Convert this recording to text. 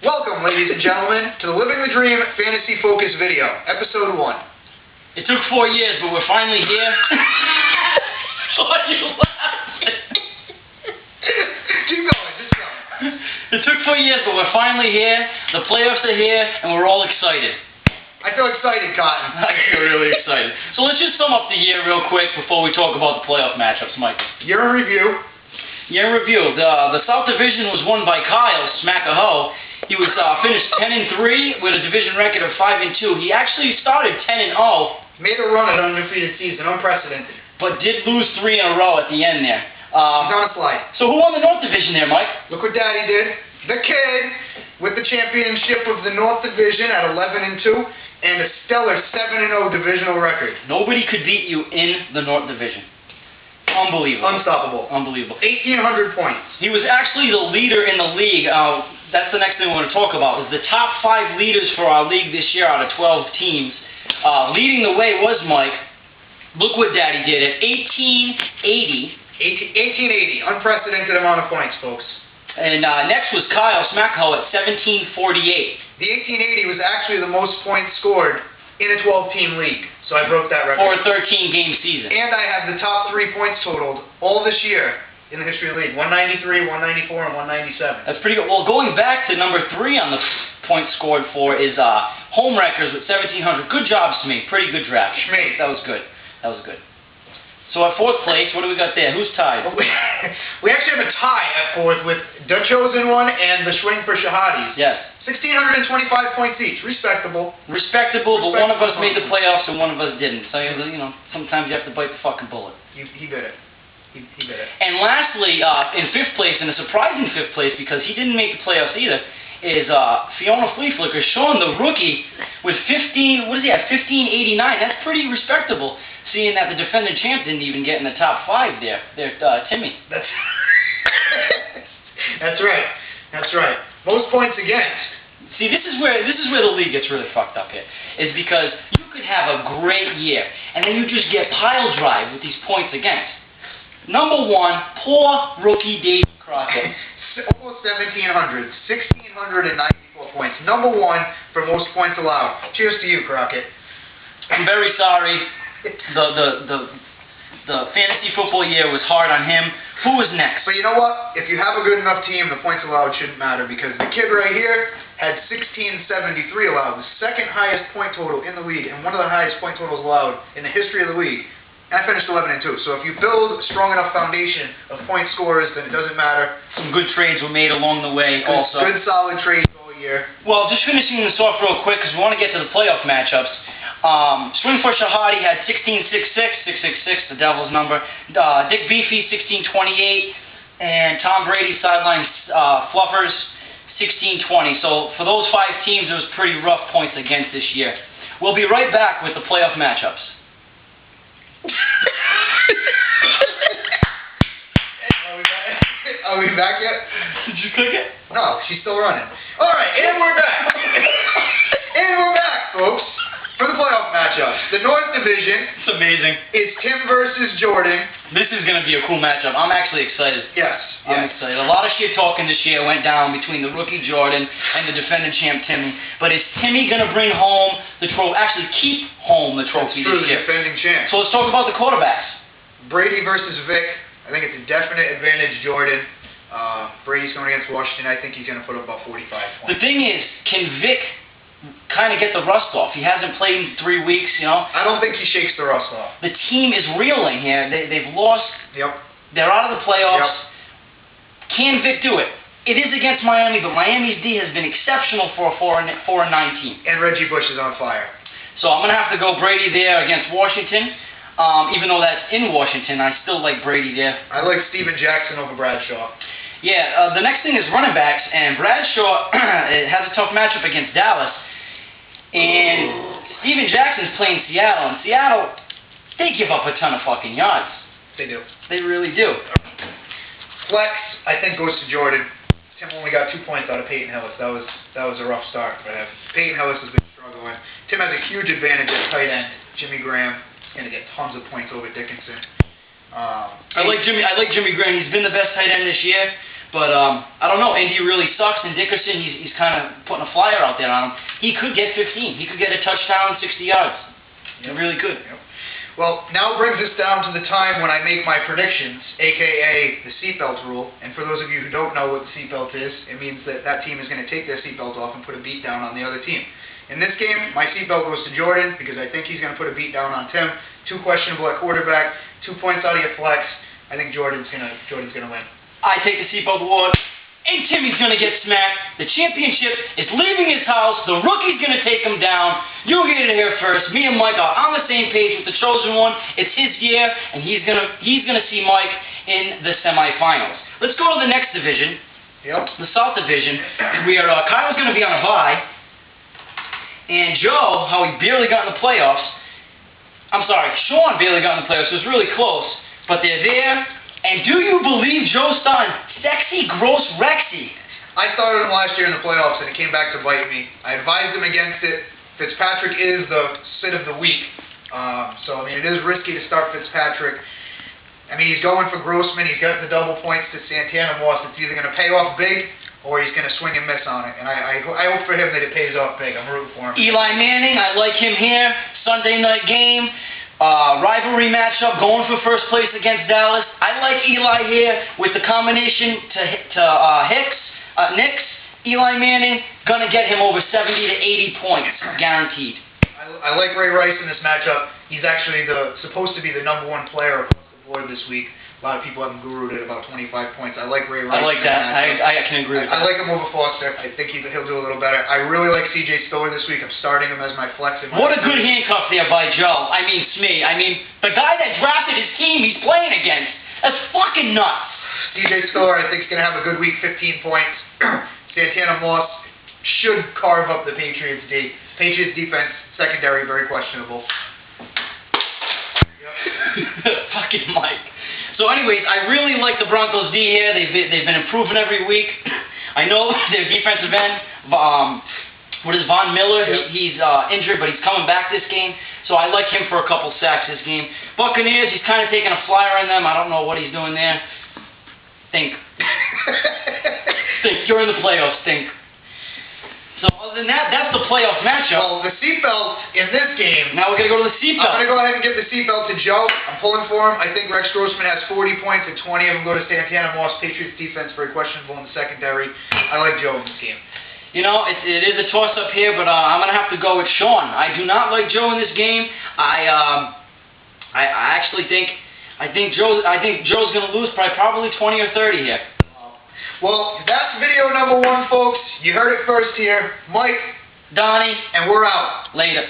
Welcome, ladies and gentlemen, to the Living the Dream Fantasy Focus video, episode 1. It took 4 years, but we're finally here. Why are you laughing? Keep going, just go. It took 4 years, but we're finally here. The playoffs are here, and we're all excited. I feel excited, Cotton. I feel really excited. So let's just sum up the year real quick before we talk about the playoff matchups, Michael. Year in review. Year in review. The South Division was won by Kyle Smackahoe. He was finished 10-3 with a division record of 5-2. He actually started 10-0. Made a run at an undefeated season, unprecedented. But did lose 3 in a row at the end there. He's on a slide. So who won the North Division there, Mike? Look what Daddy did. The kid with the championship of the North Division at 11-2 and a stellar 7-0 divisional record. Nobody could beat you in the North Division. Unbelievable. Unstoppable. Unbelievable. 1,800 points. He was actually the leader in the league. That's the next thing we want to talk about. Is the top 5 leaders for our league this year out of 12 teams. Leading the way was Mike. Look what Daddy did at 1880. 1880. Unprecedented amount of points, folks. And next was Kyle Smackahoe at 1748. The 1880 was actually the most points scored in a 12-team league. So I broke that record. For a 13-game season. And I have the top 3 points totaled all this year in the history of the league. 193, 194, and 197. That's pretty good. Well, going back to number 3 on the points scored for is home records with 1,700. Good job, Smee. Pretty good draft. Schmee. That was good. That was good. So at 4th place, what do we got there? Who's tied? We actually have a tie at 4th with the Chosen One and the Swing for Shahadis. Yes. 1,625 points each. Respectable. Respectable, but one of us made the playoffs and one of us didn't. So, you know, sometimes you have to bite the fucking bullet. He did it. He did it. And lastly, in 5th place, in a surprising 5th place, because he didn't make the playoffs either, is Fiona Flea Flicker, Sean the rookie, with 15, what is he at, 1589. That's pretty respectable, seeing that the defending champ didn't even get in the top 5 there. Timmy. That's right. That's right. Most points against. See, this is where the league gets really fucked up here, is because you could have a great year, and then you just get pile drive with these points against. Number 1, poor rookie Davey Crockett. Almost 1,700. 1,694 points. Number 1 for most points allowed. Cheers to you, Crockett. I'm very sorry. The fantasy football year was hard on him. Who was next? But you know what? If you have a good enough team, the points allowed shouldn't matter, because the kid right here had 1,673 allowed, the second highest point total in the league, and one of the highest point totals allowed in the history of the league. And I finished 11-2. So if you build a strong enough foundation of point scorers, then it doesn't matter. Some good trades were made along the way also. Good solid trades all year. Well, just finishing this off real quick, because we want to get to the playoff matchups. Swing for Shahadi had 1666, 666, the Devil's number. Dick Beefy, 1628. And Tom Brady, sideline Fluffers, 1620. So for those 5 teams, it was pretty rough points against this year. We'll be right back with the playoff matchups. Are we back yet? Did you click it? No, she's still running. Alright, and we're back. And we're back, folks, for the playoff matchups. The North Division. It's amazing. Is Tim versus Jordan. This is going to be a cool matchup. I'm actually excited. Yes. I'm excited. A lot of shit talking this year went down between the rookie Jordan and the defending champ Timmy. But is Timmy going to bring home the trophy? Actually, keep home the trophy this year. Defending champ. So let's talk about the quarterbacks. Brady versus Vic. I think it's a definite advantage Jordan. Brady's going against Washington. I think he's going to put up about 45 points. The thing is, can Vic kind of get the rust off? He hasn't played in 3 weeks, you know. I don't think he shakes the rust off. The team is reeling here. They've lost. Yep. They're out of the playoffs. Yep. Can Vic do it? It is against Miami, but Miami's D has been exceptional for a 4-9 team. And Reggie Bush is on fire. So I'm going to have to go Brady there against Washington. Even though that's in Washington, I still like Brady there. I like Steven Jackson over Bradshaw. Yeah, the next thing is running backs, and Bradshaw has a tough matchup against Dallas. And Steven Jackson's playing Seattle, and Seattle, they give up a ton of fucking yards. They do. They really do. Flex, I think, goes to Jordan. Tim only got 2 points out of Peyton Hillis. That was a rough start for him. Peyton Hillis has been struggling. Tim has a huge advantage at tight end. Jimmy Graham is going to get tons of points over Dickinson. I like Jimmy Graham. He's been the best tight end this year. But I don't know. Indy really sucks, and Dickerson, he's kind of putting a flyer out there on him. He could get 15. He could get a touchdown, 60 yards. He really could. Yep. Well, now brings us down to the time when I make my predictions, aka the seatbelt rule. And for those of you who don't know what the seatbelt is, it means that that team is going to take their seatbelt off and put a beat down on the other team. In this game, my seatbelt goes to Jordan because I think he's going to put a beat down on Tim. 2 questionable at quarterback, 2 points out of your flex. I think Jordan's gonna win. I take the seatbelt award, and Timmy's going to get smacked. The championship is leaving his house. The rookie's going to take him down. You get it here first. Me and Mike are on the same page with the chosen one. It's his year, and he's gonna see Mike in the semifinals. Let's go to the next division. Yep. The South Division. Kyle's going to be on a bye, and Joe, how he barely got in the playoffs. I'm sorry, Sean barely got in the playoffs. It was really close, but they're there. And do you believe Joe started Sexy Gross Rexy? I started him last year in the playoffs, and it came back to bite me. I advised him against it. Fitzpatrick is the sit of the week. So, I mean, it is risky to start Fitzpatrick. I mean, he's going for Grossman. He's got the double points to Santana Moss. It's either going to pay off big or he's going to swing and miss on it. And I hope for him that it pays off big. I'm rooting for him. Eli Manning, I like him here. Sunday night game. Rivalry matchup, going for first place against Dallas. I like Eli here with the combination to Knicks. Eli Manning, gonna get him over 70 to 80 points, guaranteed. I like Ray Rice in this matchup. He's actually supposed to be the #1 player across the board this week. A lot of people have him gurued at about 25 points. I like Ray Rice. I like that. I can agree with that. I like him over Foster. I think he'll do a little better. I really like C.J. Spiller this week. I'm starting him as my flex. What a good handcuff there by Joe. I mean, Smee. I mean, the guy that drafted his team he's playing against. That's fucking nuts. C.J. Spiller, I think, is going to have a good week, 15 points. Santana Moss should carve up the Patriots' D. Patriots' defense, secondary, very questionable. Fucking Mike. So anyways, I really like the Broncos D here. They've been improving every week. I know their defensive end, Von Miller, he's injured, but he's coming back this game. So I like him for a couple sacks this game. Buccaneers, he's kind of taking a flyer on them. I don't know what he's doing there. Think. Think. You're in the playoffs. Think. So other than that, that's the playoff matchup. Well, the seatbelt in this game. Now we're going to go to the seatbelt. I'm going to go ahead and give the seatbelt to Joe. I'm pulling for him. I think Rex Grossman has 40 points and 20 of them go to Santana Moss. Patriots defense very questionable in the secondary. I like Joe in this game. You know, it is a toss-up here, but I'm going to have to go with Sean. I do not like Joe in this game. I actually think Joe's going to lose by probably 20 or 30 here. Well, that's video #1, folks. You heard it first here. Mike, Donnie, and we're out. Later.